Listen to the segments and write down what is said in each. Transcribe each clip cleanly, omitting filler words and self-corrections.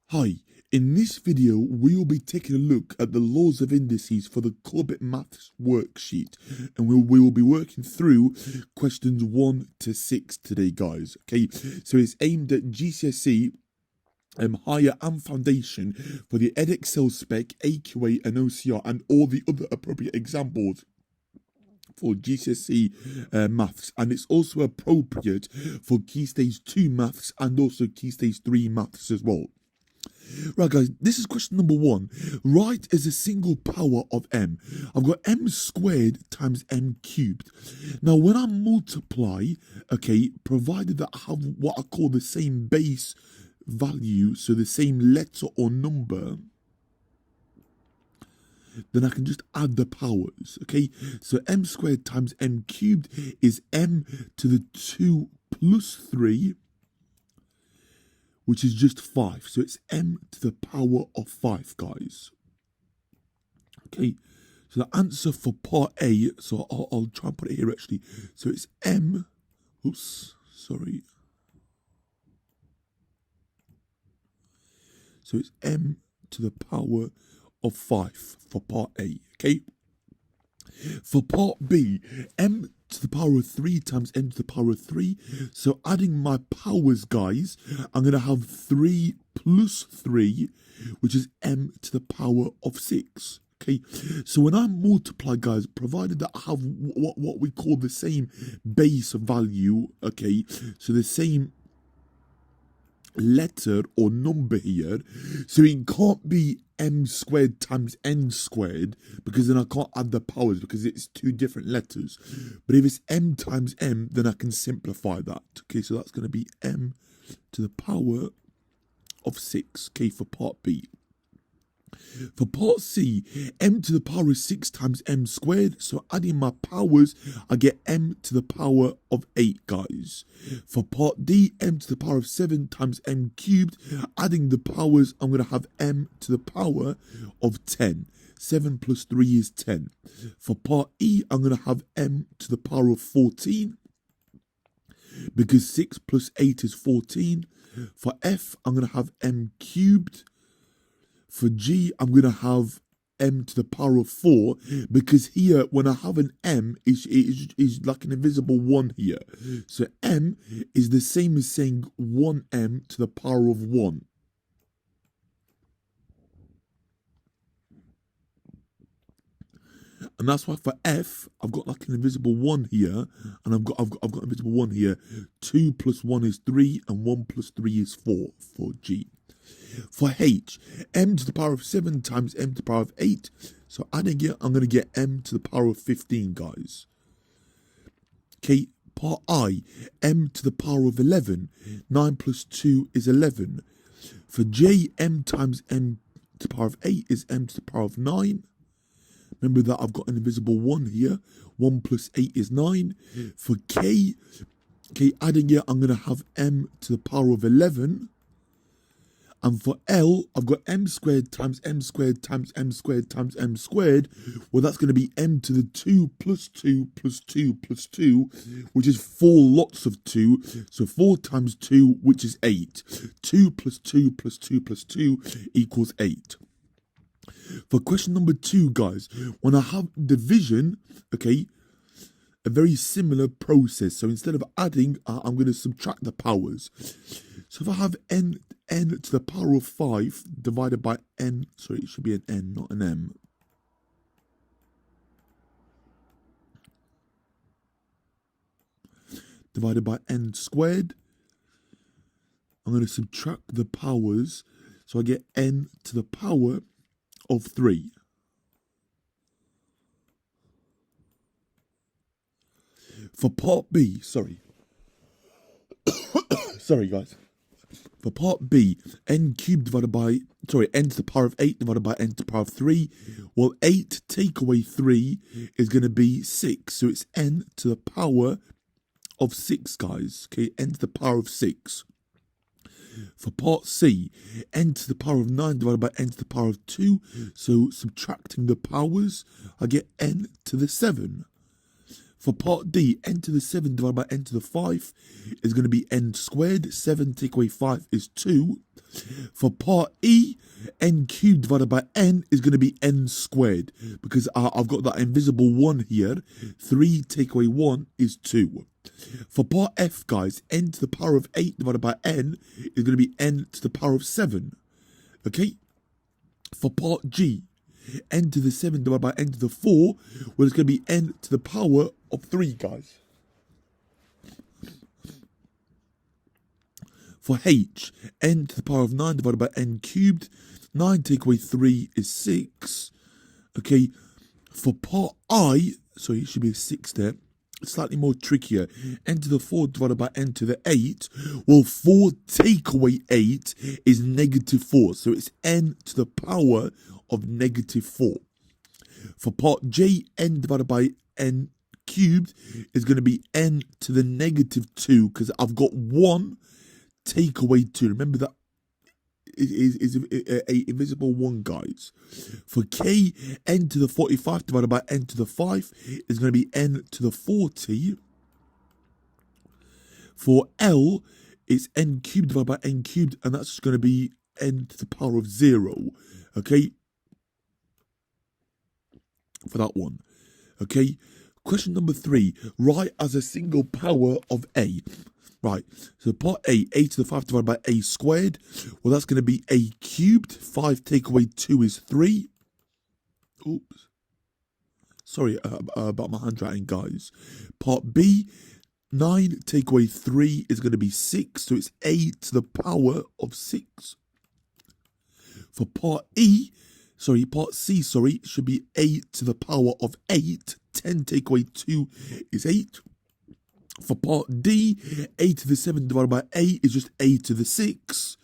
Hi, in this video we will be taking a look at the laws of indices for the CorbettMaths worksheet, and we will be working through questions 1 to 6 today, guys. Okay, so it's aimed at GCSE, higher and foundation for the Edexcel spec, AQA and OCR, and all the other appropriate examples for GCSE maths, and it's also appropriate for Key Stage 2 maths and also Key Stage 3 maths as well. Right, guys, this is question number 1. Write as a single power of m. I've got m squared times m cubed. Now, when I multiply, okay, provided that I have what I call the same base value, so the same letter or number, then I can just add the powers, okay? So m squared times m cubed is m to the 2 plus 3, which is just 5. So it's m to the power of 5, guys. Okay, so the answer for part A, so I'll try and put it here actually. So it's m, sorry. So it's m to the power of 5 for part A, okay? For part B, m to the power of 3 times m to the power of 3. So adding my powers, guys, I'm going to have 3 plus 3, which is m to the power of 6. Okay, so when I multiply, guys, provided that I have what we call the same base value, okay, so the same letter or number here, so it can't be m squared times n squared, because then I can't add the powers because it's two different letters. But if it's m times m, then I can simplify that. Okay, so that's going to be m to the power of 6, okay, for part B. For part C, m to the power of 6 times m squared. So adding my powers, I get m to the power of 8, guys. For part D, m to the power of 7 times m cubed. Adding the powers, I'm going to have m to the power of 10. 7 plus 3 is 10. For part E, I'm going to have m to the power of 14, because 6 plus 8 is 14. For F, I'm going to have m cubed. For G, I'm going to have m to the power of 4, because here, when I have an m, is like an invisible 1 here. So m is the same as saying 1m to the power of 1. And that's why for F, I've got like an invisible 1 here, and I've got an invisible 1 here. 2 plus 1 is 3, and 1 plus 3 is 4 for G. For H, m to the power of 7 times m to the power of 8. So adding it, I'm going to get m to the power of 15, guys. Okay, part I, m to the power of 11. 9 plus 2 is 11. For J, m times m to the power of 8 is m to the power of 9. Remember that I've got an invisible 1 here. 1 plus 8 is 9. For K, adding it, I'm going to have m to the power of 11. And for L, I've got m squared times m squared times m squared times m squared. Well, that's going to be m to the 2 plus 2 plus 2 plus 2, which is 4 lots of 2. So 4 times 2, which is 8. 2 plus 2 plus 2 plus 2 equals 8. For question number 2, guys, when I have division, okay, a very similar process. So instead of adding, I'm going to subtract the powers. So if I have n to the power of 5 divided by n, sorry, it should be an n, not an m. Divided by n squared. I'm going to subtract the powers. So I get n to the power of 3. For part B, sorry, guys. For part B, n cubed divided by, n to the power of 8 divided by n to the power of 3. Well, 8 take away 3 is going to be 6. So it's n to the power of 6, guys. Okay, n to the power of 6. For part C, n to the power of 9 divided by n to the power of 2. So subtracting the powers, I get n to the 7. For part D, n to the 7 divided by n to the 5 is going to be n squared. 7 take away 5 is 2. For part E, n cubed divided by n is going to be n squared, because I've got that invisible 1 here. 3 take away 1 is 2. For part F, guys, n to the power of 8 divided by n is going to be n to the power of 7. Okay? For part G, n to the 7 divided by n to the 4, well, it's going to be n to the power of 3, guys. For H, n to the power of 9 divided by n cubed, 9 take away 3 is 6. Okay, for part I, sorry, it should be a 6 there. It's slightly more trickier. N to the 4 divided by n to the 8. Well, 4 take away 8 is negative 4. So it's n to the power of negative 4. For part J, n divided by n cubed is going to be n to the negative 2, because I've got 1 take away 2. Remember that is a invisible 1, guys. For K, n to the 45 divided by n to the 5 is going to be n to the 40. For L, it's n cubed divided by n cubed, and that's going to be n to the power of 0. Okay? For that one. Okay? Question number 3. Write as a single power of A. Right, so part A to the 5 divided by a squared. Well, that's going to be a cubed. 5 take away 2 is 3. Oops. Sorry about my handwriting, guys. Part B, 9 take away 3 is going to be 6. So it's a to the power of 6. For part C, it should be a to the power of 8. 10 take away 2 is 8. For part D, a to the 7 divided by a is just a to the 6.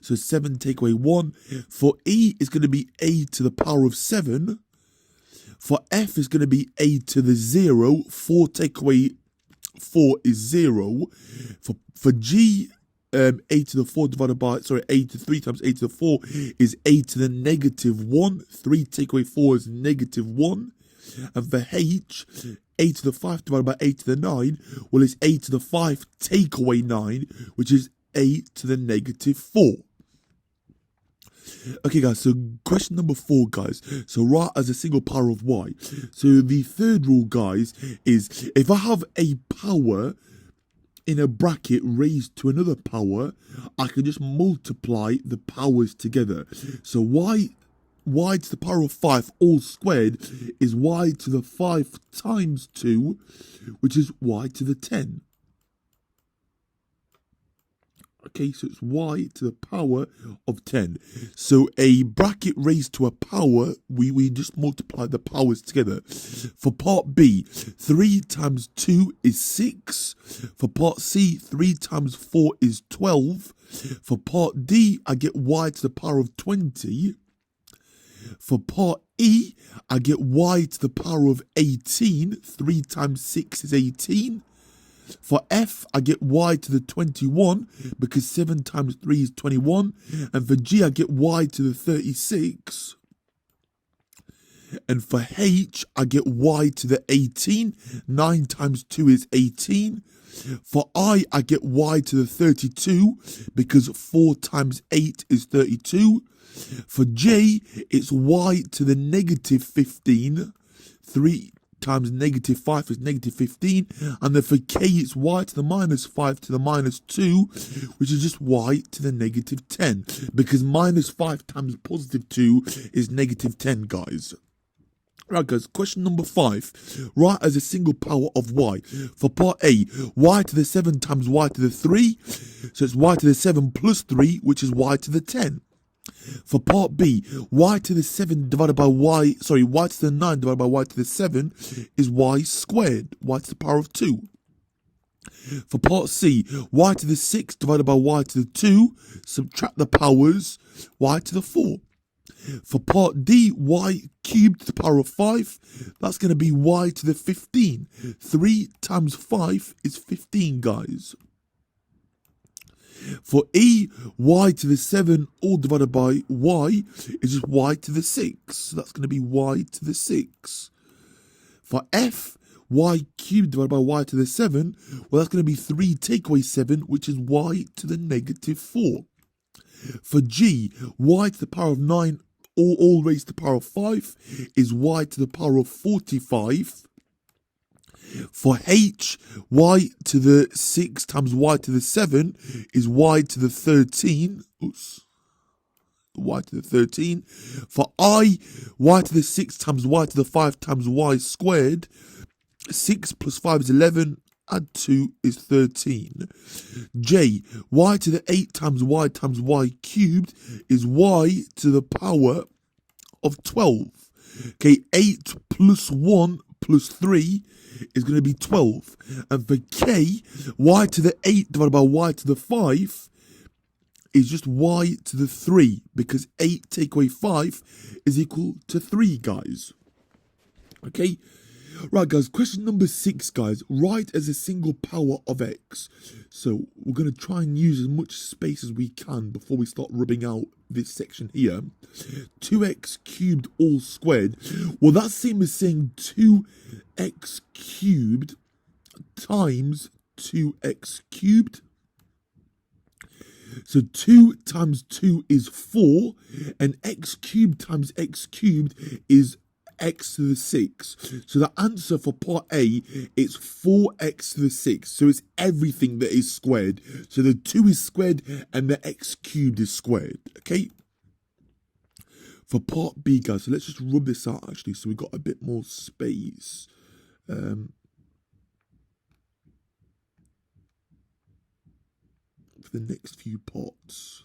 So 7 take away 1. For E, it's going to be a to the power of 7. For F, it's going to be a to the 0. 4 take away 4 is 0. For G, a to the 4 divided by, a to 3 times a to the 4 is a to the negative 1. 3 take away 4 is negative 1. And for H, a to the 5 divided by a to the 9, well, it's a to the 5 take away 9, which is a to the negative 4. Okay, guys, so question number 4, guys. So write as a single power of y. So the third rule, guys, is if I have a power in a bracket raised to another power, I can just multiply the powers together. So y to the power of 5 all squared is y to the 5 times 2, which is y to the 10. Okay, so it's y to the power of 10. So a bracket raised to a power, we just multiply the powers together. For part B, 3 times 2 is 6. For part C, 3 times 4 is 12. For part D, I get y to the power of 20. For part E, I get y to the power of 18. 3 times 6 is 18. For F, I get y to the 21 because 7 times 3 is 21. And for G, I get y to the 36. And for H, I get y to the 18. 9 times 2 is 18. For I get y to the 32 because 4 times 8 is 32. For J, it's y to the negative 15. 3 times negative 5 is negative 15. And then for K, it's y to the minus 5 to the minus 2, which is just y to the negative 10. Because minus 5 times positive 2 is negative 10, guys. Right, guys, question number 5. Write as a single power of y. For part A, y to the 7 times y to the 3. So it's y to the 7 plus 3, which is y to the 10. For part B, y to the 7 divided by y to the 9 divided by y to the 7 is y squared, y to the power of 2. For part C, y to the 6 divided by y to the 2, subtract the powers, y to the 4. For part D, y cubed to the power of 5, that's going to be y to the 15. 3 times 5 is 15, guys. For E, y to the 7 all divided by y is just y to the 6. So that's going to be y to the 6. For F, y cubed divided by y to the 7, well, that's going to be 3 take away 7, which is y to the negative 4. For G, y to the power of 9 all raised to the power of 5 is y to the power of 45. For H, y to the 6 times y to the 7 is y to the 13. Oops. Y to the 13. For I, y to the 6 times y to the 5 times y squared. 6 plus 5 is 11. Add 2 is 13. J, y to the 8 times y cubed is y to the power of 12. Okay, 8 plus 1 plus 3 is going to be 12. And for K, y to the 8 divided by y to the 5 is just y to the 3, because 8 take away 5 is equal to 3, guys. Okay, right, guys, question number 6, guys. Write as a single power of x. So we're going to try and use as much space as we can before we start rubbing out this section here. 2x cubed all squared. Well, that's same as saying 2x cubed times 2x cubed. So 2 times 2 is 4, and x cubed times x cubed is x to the 6. So the answer for part A is 4x to the 6. So it's everything that is squared. So the 2 is squared and the x cubed is squared. Okay? For part B, guys, so let's just rub this out actually so we got a bit more space. For the next few parts.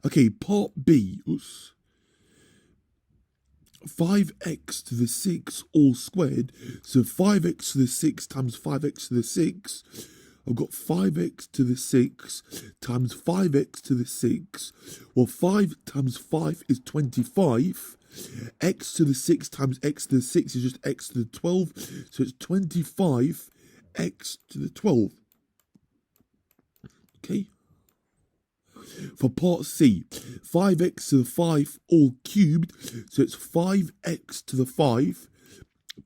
Okay, part B. Oops. 5x to the 6 all squared. So 5x to the 6 times 5x to the 6. I've got 5x to the 6 times 5x to the 6. Well, 5 times 5 is 25. X to the 6 times x to the 6 is just x to the 12. So it's 25 x to the 12. Okay. For part C, 5x to the 5 all cubed. So it's 5x to the 5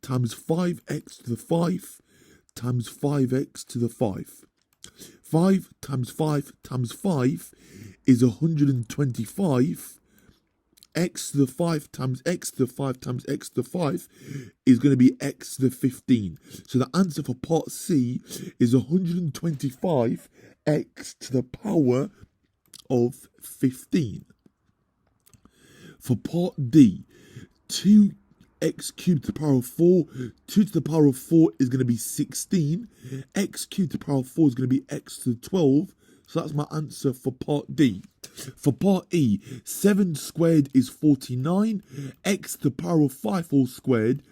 times 5x to the 5 times 5x to the 5. 5 times 5 times 5 is 125. X to the 5 times x to the 5 times x to the 5 is going to be x to the 15. So the answer for part C is 125 x to the power of 15. For part D, 2x cubed to the power of 4. 2 to the power of 4 is going to be 16. X cubed to the power of 4 is going to be x to the 12. So that's my answer for part D. For part E, 7 squared is 49. X to the power of 5 all squared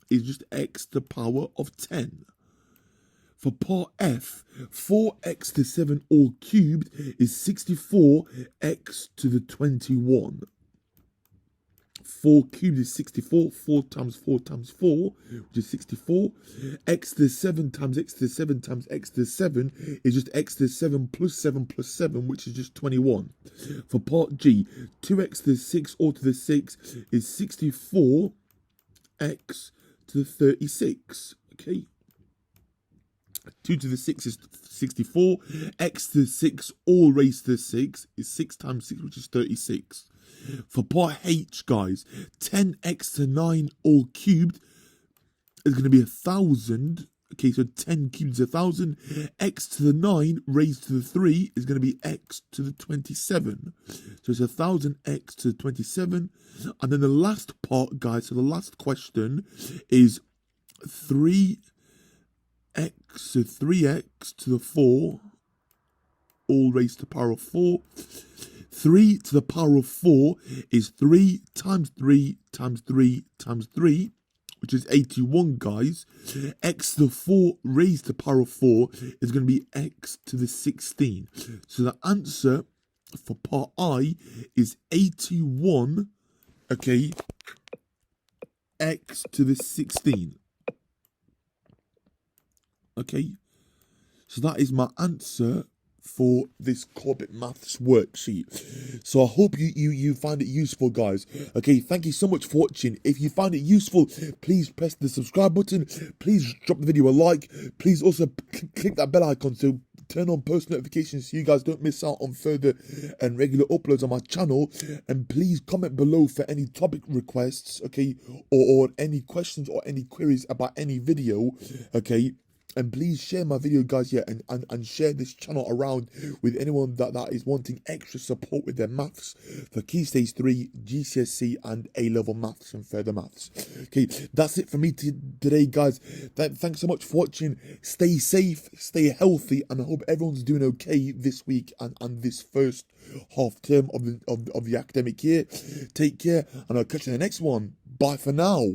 is just x to the power of 10. For part F, 4x to 7 all cubed is 64x to the 21. 4 cubed is 64. 4 times 4 times 4, which is 64. X to the 7 times x to the 7 times x to the 7 is just x to the 7 plus 7, which is just 21. For part G, 2x to the 6 all to the 6 is 64x to the 36. Okay. 2 to the 6 is 64. X to the 6 all raised to the 6 is 6 times 6, which is 36. For part H, guys, 10x to 9 all cubed is going to be 1,000. Okay, so 10 cubed is 1,000. X to the 9 raised to the 3 is going to be x to the 27. So it's 1,000x to the 27. And then the last part, guys, so the last question is 3x, so 3x to the 4, all raised to the power of 4. 3 to the power of 4 is 3 times 3 times 3 times 3, which is 81, guys. X to the 4 raised to the power of 4 is going to be x to the 16. So the answer for part I is 81, okay, x to the 16. Okay, so that is my answer for this CorbettMaths worksheet. So I hope you find it useful, guys. Okay, thank you so much for watching. If you find it useful, please press the subscribe button. Please drop the video a like. Please also click that bell icon to turn on post notifications so you guys don't miss out on further and regular uploads on my channel. And please comment below for any topic requests, okay, or any questions or any queries about any video, okay. And please share my video, guys, yeah, and share this channel around with anyone that is wanting extra support with their maths for Key Stage 3, GCSE, and A-level maths and further maths. Okay, that's it for me today, guys. Thanks so much for watching. Stay safe, stay healthy, and I hope everyone's doing okay this week and this first half term of the academic year. Take care, and I'll catch you in the next one. Bye for now.